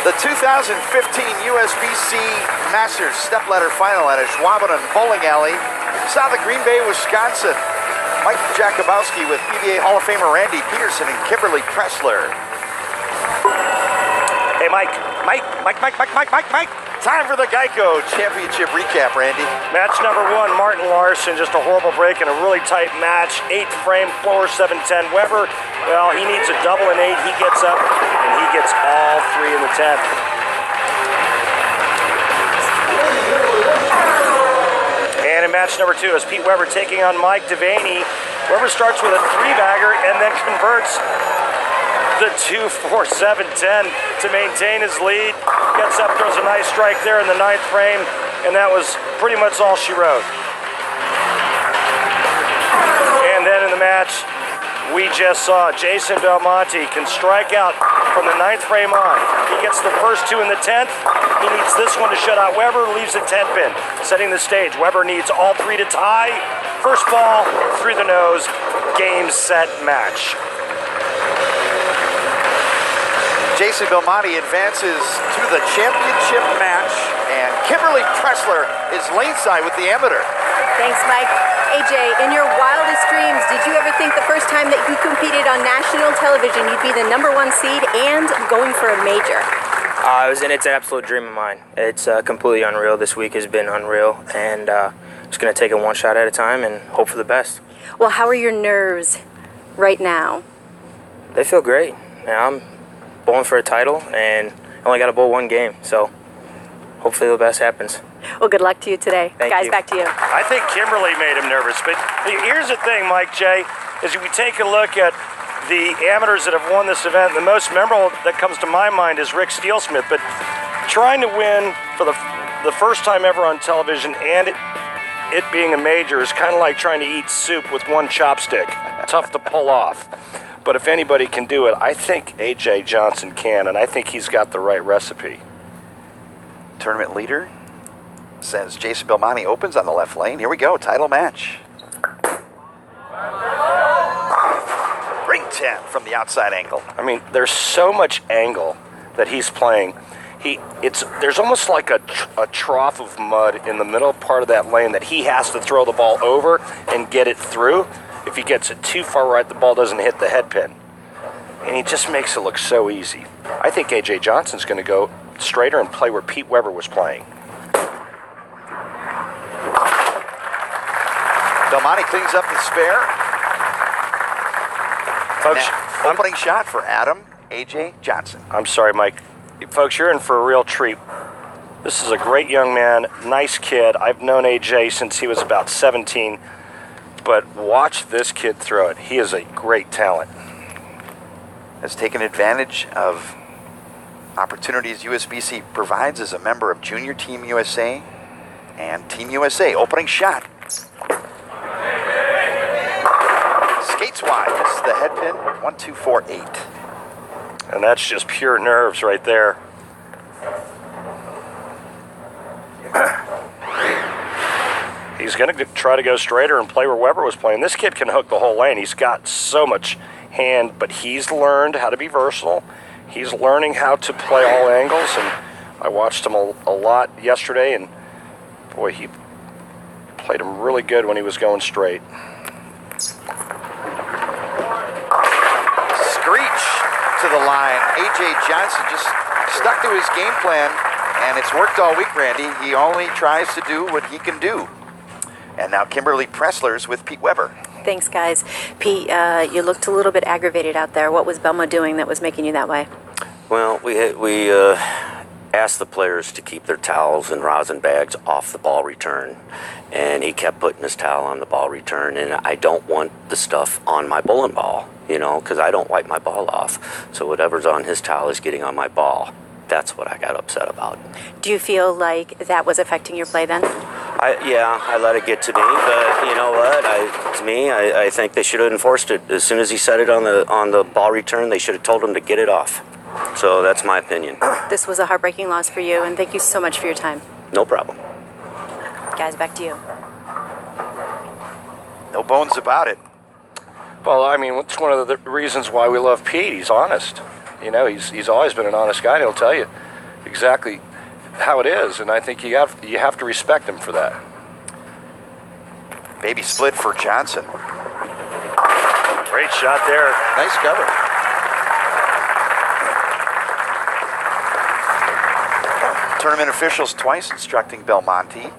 The 2015 Usbc Masters stepladder final at a Schwaben Bowling Alley, south of Green Bay, Wisconsin. Mike Jakubowski with PBA Hall of Famer Randy Peterson and Kimberly Pressler. Hey, Mike. Time for the Geico Championship recap, Randy. Match number 1, Martin Larson, just a horrible break in a really tight match. 8th frame, floor 710. Weber, well, he needs a double in 8. He gets up, and he gets all 3 in the 10th. And in match number 2 is Pete Weber taking on Mike Devaney. Weber starts with a 3-bagger and then converts the 2-4-7-10 to maintain his lead. Gets up, throws a nice strike there in the 9th frame, and that was pretty much all she wrote. And then in the match, we just saw Jason Belmonte can strike out from the 9th frame on. He gets the first 2 in the 10th. He needs this one to shut out Weber, leaves the 10th pin, setting the stage. Weber needs all 3 to tie. First ball, through the nose, game, set, match. Jason Belmonte advances to the championship match, and Kimberly Pressler is laneside with the amateur. Thanks, Mike. AJ, in your wildest dreams, did you ever think the first time that you competed on national television, you'd be the #1 seed and going for a major? It's an absolute dream of mine. It's completely unreal. This week has been unreal, and just going to take it one shot at a time and hope for the best. Well, how are your nerves right now? They feel great. I'm bowling for a title, and I only got to bowl 1 game, so hopefully the best happens. Well, good luck to you today. Thank Guys, you. back to you. I think Kimberly made him nervous, but here's the thing, Mike J, is if we take a look at the amateurs that have won this event, the most memorable that comes to my mind is Rick Steelsmith, but trying to win for the first time ever on television and it being a major is kind of like trying to eat soup with 1 chopstick. Tough to pull off. But if anybody can do it, I think A.J. Johnson can, and I think he's got the right recipe. Tournament leader says Jason Belmonte opens on the left lane. Here we go, title match. Ring 10 from the outside angle. I mean, there's so much angle that he's playing. There's almost like a trough of mud in the middle part of that lane that he has to throw the ball over and get it through. If he gets it too far right, the ball doesn't hit the head pin. And he just makes it look so easy. I think A.J. Johnson's going to go straighter and play where Pete Weber was playing. Belmonte cleans up the spare. Folks, opening shot for Adam A.J. Johnson. I'm sorry, Mike. Folks, you're in for a real treat. This is a great young man, nice kid. I've known A.J. since he was about 17. But watch this kid throw it. He is a great talent. Has taken advantage of opportunities USBC provides as a member of Junior Team USA and Team USA. Opening shot. Skates wide. This is the head pin, 1-2-4-8. And that's just pure nerves right there. He's going to try to go straighter and play where Weber was playing. This kid can hook the whole lane. He's got so much hand, but he's learned how to be versatile. He's learning how to play all angles, and I watched him a lot yesterday, and boy, he played him really good when he was going straight. Screech to the line. A.J. Johnson just stuck to his game plan, and it's worked all week, Randy. He only tries to do what he can do. And now Kimberly Pressler's with Pete Weber. Thanks, guys. Pete, you looked a little bit aggravated out there. What was Belmo doing that was making you that way? Well, we asked the players to keep their towels and rosin bags off the ball return, and he kept putting his towel on the ball return, and I don't want the stuff on my bowling ball, because I don't wipe my ball off. So whatever's on his towel is getting on my ball. That's what I got upset about. Do you feel like that was affecting your play then? I let it get to me, but you know what? I think they should have enforced it. As soon as he said it on the ball return, they should have told him to get it off. So that's my opinion. This was a heartbreaking loss for you, and thank you so much for your time. No problem. Guys, back to you. No bones about it. Well, I mean, it's one of the reasons why we love Pete. He's honest. He's always been an honest guy, and he'll tell you. exactly how it is, and I think you have to respect him for that. Baby split for Johnson. Great shot there. Nice cover. Tournament officials twice instructing Belmonte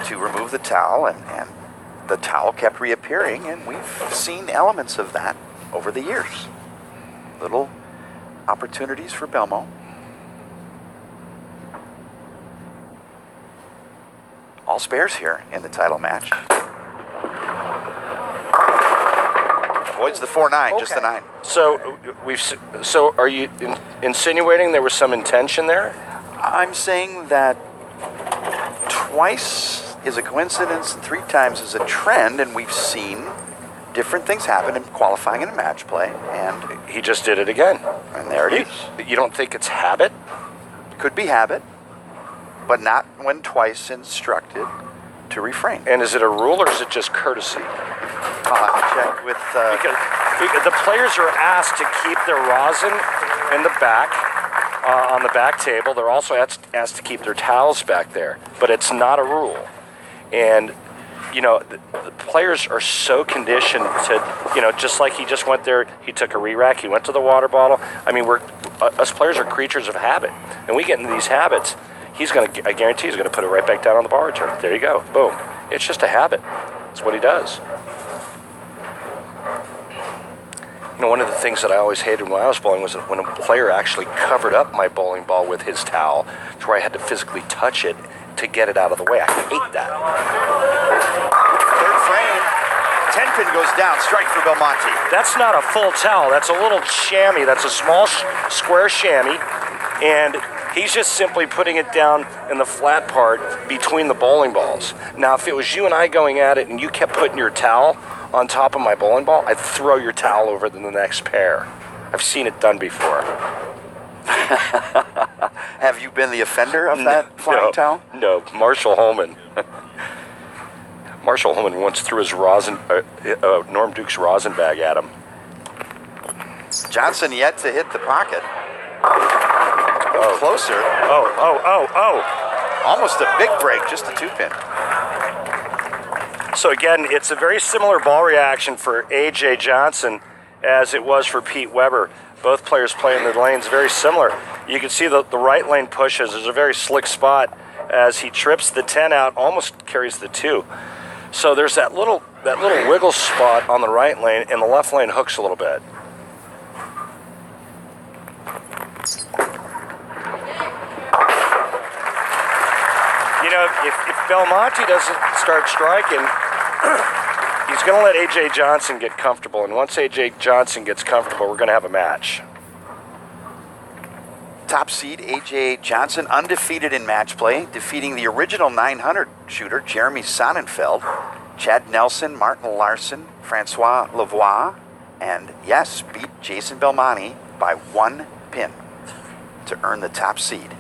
to remove the towel, and the towel kept reappearing, and we've seen elements of that over the years. Little opportunities for Belmo. All spares here in the title match. Avoids the 4-9, just the 9. So are you insinuating there was some intention there? I'm saying that twice is a coincidence and 3 times is a trend, and we've seen different things happen in qualifying and in match play, and He just did it again. and there it is. You don't think it's habit? Could be habit, but not when twice instructed to refrain. And is it a rule or is it just courtesy? I'll have to check with Because the players are asked to keep their rosin in the back, on the back table. They're also asked to keep their towels back there, but it's not a rule. And, you know, the players are so conditioned to, you know, just like he just went there, he took a re-rack, he went to the water bottle. I mean, us players are creatures of habit, and we get into these habits. I guarantee he's going to put it right back down on the ball return. There you go. Boom. It's just a habit. It's what he does. You know, one of the things that I always hated when I was bowling was when a player actually covered up my bowling ball with his towel to where I had to physically touch it to get it out of the way. I hate that. third frame. 10-pin goes down, strike for Belmonte. That's not a full towel. That's a little chamois. That's a small square chamois. And he's just simply putting it down in the flat part between the bowling balls. Now, if it was you and I going at it and you kept putting your towel on top of my bowling ball, I'd throw your towel over to the next pair. I've seen it done before. Have you been the offender of that flying towel? No, Marshall Holman. Marshall Holman once threw his Norm Duke's rosin bag at him. Johnson yet to hit the pocket. Closer. Oh. Almost a big break, just a 2-pin. So again, it's a very similar ball reaction for A.J. Johnson as it was for Pete Weber. Both players playing the lanes very similar. You can see the right lane pushes. There's a very slick spot as he trips the 10 out, almost carries the 2. So there's that little wiggle spot on the right lane, and the left lane hooks a little bit. You know, if Belmonte doesn't start striking, he's going to let A.J. Johnson get comfortable. And once A.J. Johnson gets comfortable, we're going to have a match. Top seed A.J. Johnson, undefeated in match play, defeating the original 900 shooter, Jeremy Sonnenfeld, Chad Nelson, Martin Larson, Francois Lavoie, and yes, beat Jason Belmonte by 1 pin to earn the top seed.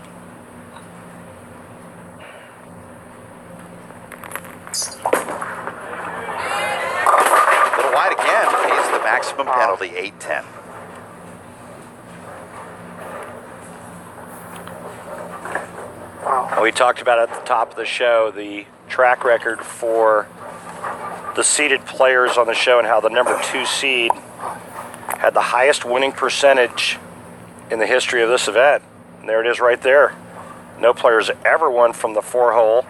Little wide again, pays the maximum penalty, 8-10. We talked about at the top of the show the track record for the seeded players on the show and how the number 2 seed had the highest winning percentage in the history of this event. And there it is right there. No players ever won from the 4-hole.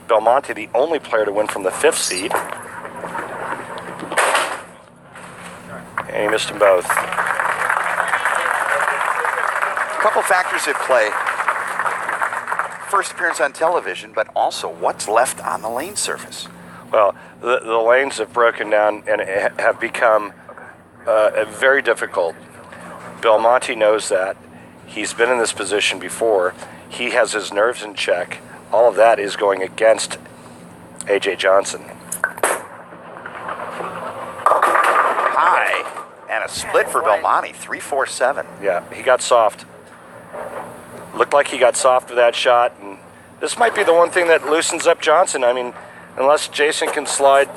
Belmonte, the only player to win from the 5th seed. And he missed them both. A couple factors at play. First appearance on television, but also what's left on the lane surface. Well, the lanes have broken down and have become very difficult. Belmonte knows that. He's been in this position before. He has his nerves in check. All of that is going against A.J. Johnson. High, and a split for Belmonte, 3-4-7. Yeah, he got soft. Looked like he got soft with that shot, and this might be the one thing that loosens up Johnson. I mean, unless Jason can slide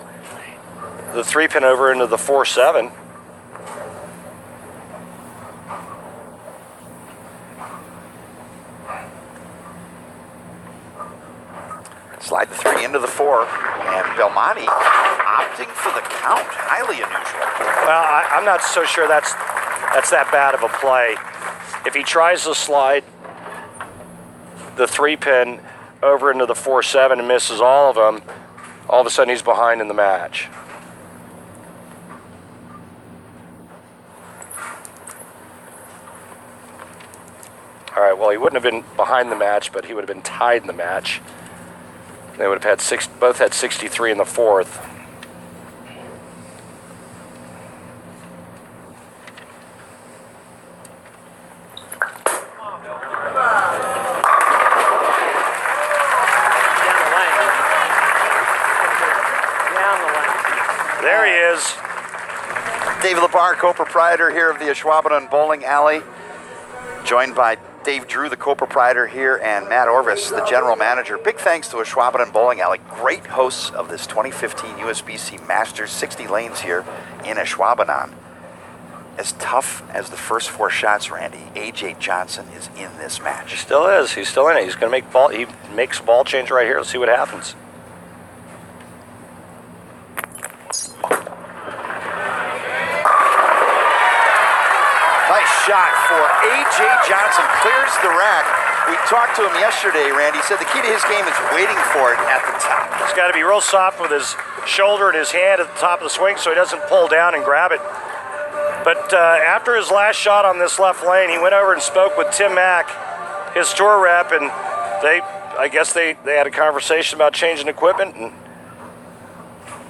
the 3-pin over into the 4-7. slide the 3 into the 4, and Belmonte opting for the count. Highly unusual. Well, I'm not so sure that's that bad of a play. If he tries to slide the 3-pin over into the 4-7 and misses all of them, all of a sudden he's behind in the match. All right, well, he wouldn't have been behind the match, but he would have been tied in the match. They would have had both had 63 in the 4th. There he is. David Labar, co-proprietor here of the Ashwaubenon Bowling Alley, joined by Dave Drew, the co-proprietor here, and Matt Orvis, the general manager. Big thanks to Ashwaubenon Bowling Alley, great hosts of this 2015 USBC Masters, 60 lanes here in Ashwaubenon. As tough as the first 4 shots, Randy, A.J. Johnson is in this match. He still is. He's still in it. He's going to make ball. He makes a ball change right here. Let's see what happens. Nice shot for A.J. Johnson. Clears the rack. We talked to him yesterday, Randy. He said the key to his game is waiting for it at the top. He's got to be real soft with his shoulder and his hand at the top of the swing so he doesn't pull down and grab it. But after his last shot on this left lane, he went over and spoke with Tim Mack, his tour rep, and I guess they had a conversation about changing equipment, and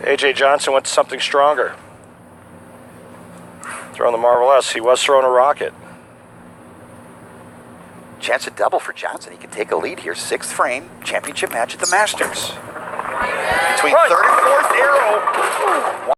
A.J. Johnson went to something stronger. Throwing the Marvel S. He was throwing a rocket. Chance at double for Johnson. He can take a lead here. 6th frame, championship match at the Masters. Between 3rd and 4th arrow.